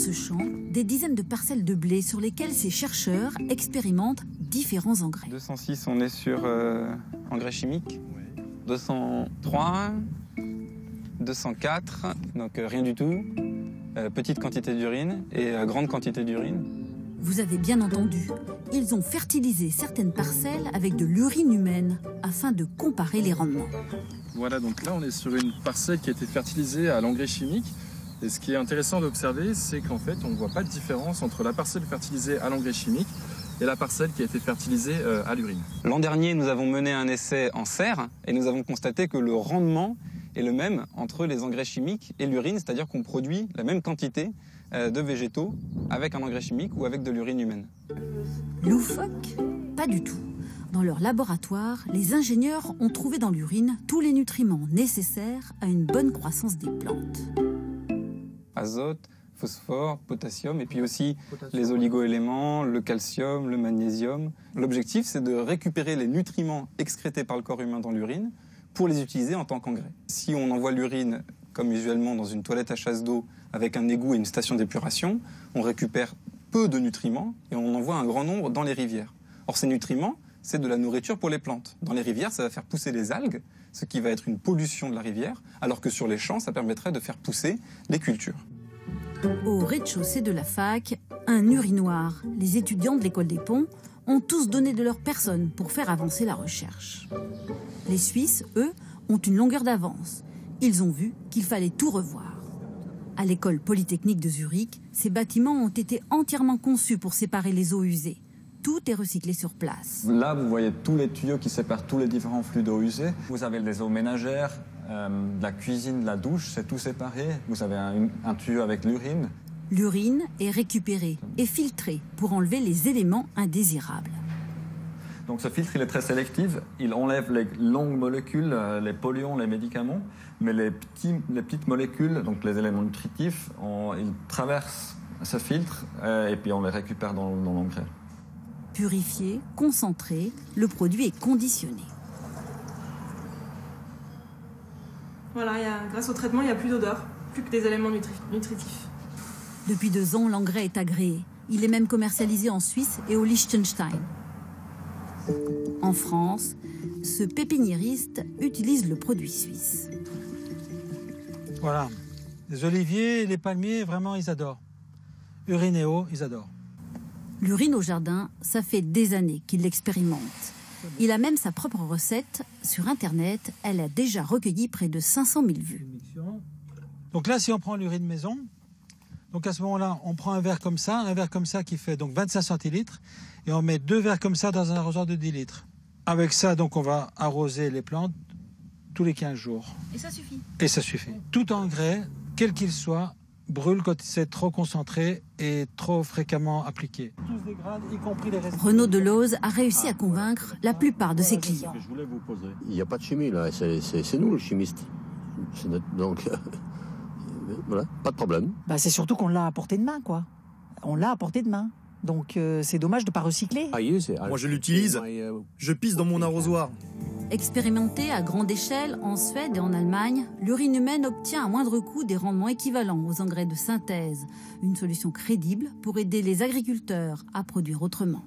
ce champ, des dizaines de parcelles de blé sur lesquelles ces chercheurs expérimentent différents engrais. 206, on est sur engrais chimiques. 203, 204, donc rien du tout. Petite quantité d'urine et grande quantité d'urine. Vous avez bien entendu, ils ont fertilisé certaines parcelles avec de l'urine humaine afin de comparer les rendements. Voilà, donc là on est sur une parcelle qui a été fertilisée à l'engrais chimique. Et ce qui est intéressant d'observer, c'est qu'en fait on ne voit pas de différence entre la parcelle fertilisée à l'engrais chimique et la parcelle qui a été fertilisée à l'urine. L'an dernier, nous avons mené un essai en serre et nous avons constaté que le rendement est le même entre les engrais chimiques et l'urine, c'est-à-dire qu'on produit la même quantité de végétaux avec un engrais chimique ou avec de l'urine humaine. Loufoque? Pas du tout. Dans leur laboratoire, les ingénieurs ont trouvé dans l'urine tous les nutriments nécessaires à une bonne croissance des plantes. Azote, phosphore, potassium et puis aussi les oligoéléments, le calcium, le magnésium. L'objectif, c'est de récupérer les nutriments excrétés par le corps humain dans l'urine pour les utiliser en tant qu'engrais. Si on envoie l'urine, comme usuellement dans une toilette à chasse d'eau, avec un égout et une station d'épuration, on récupère peu de nutriments et on envoie un grand nombre dans les rivières. Or, ces nutriments, c'est de la nourriture pour les plantes. Dans les rivières, ça va faire pousser les algues, ce qui va être une pollution de la rivière, alors que sur les champs, ça permettrait de faire pousser les cultures. Au rez-de-chaussée de la fac, un urinoir. Les étudiants de l'école des Ponts ont tous donné de leur personne pour faire avancer la recherche. Les Suisses, eux, ont une longueur d'avance. Ils ont vu qu'il fallait tout revoir. À l'école polytechnique de Zurich, ces bâtiments ont été entièrement conçus pour séparer les eaux usées. Tout est recyclé sur place. Là, vous voyez tous les tuyaux qui séparent tous les différents flux d'eau usée. Vous avez les eaux ménagères, de la cuisine, de la douche, c'est tout séparé. Vous avez un tuyau avec l'urine. L'urine est récupérée et filtrée pour enlever les éléments indésirables. Donc ce filtre, il est très sélectif. Il enlève les longues molécules, les polluants, les médicaments. Mais les petites molécules, donc les éléments nutritifs, ils traversent ce filtre et puis on les récupère dans l'engrais. Purifié, concentré, le produit est conditionné. Voilà, grâce au traitement, il n'y a plus d'odeur, plus que des éléments nutritifs. Depuis 2 ans, l'engrais est agréé. Il est même commercialisé en Suisse et au Liechtenstein. En France, ce pépiniériste utilise le produit suisse. Voilà. Les oliviers, les palmiers, vraiment, ils adorent. Urine et eau, ils adorent. L'urine au jardin, ça fait des années qu'il l'expérimente. Il a même sa propre recette. Sur Internet, elle a déjà recueilli près de 500 000 vues. Donc là, si on prend l'urine maison, donc à ce moment-là, on prend un verre comme ça qui fait donc 25 centilitres, et on met 2 verres comme ça dans un arrosoir de 10 litres. Avec ça, donc, on va arroser les plantes tous les 15 jours. Et ça suffit? Et ça suffit. Tout engrais, quel qu'il soit, brûle quand c'est trop concentré et trop fréquemment appliqué. Tout se dégrade, y compris les restes. Renaud Deleuze a réussi à convaincre la plupart de ses clients. Il n'y a pas de chimie là, c'est nous le chimiste. Donc voilà, pas de problème. C'est surtout qu'on l'a à portée de main, quoi. On l'a à portée de main. Donc c'est dommage de ne pas recycler. Moi je l'utilise, je pisse dans mon arrosoir. Expérimentée à grande échelle en Suède et en Allemagne, l'urine humaine obtient à moindre coût des rendements équivalents aux engrais de synthèse. Une solution crédible pour aider les agriculteurs à produire autrement.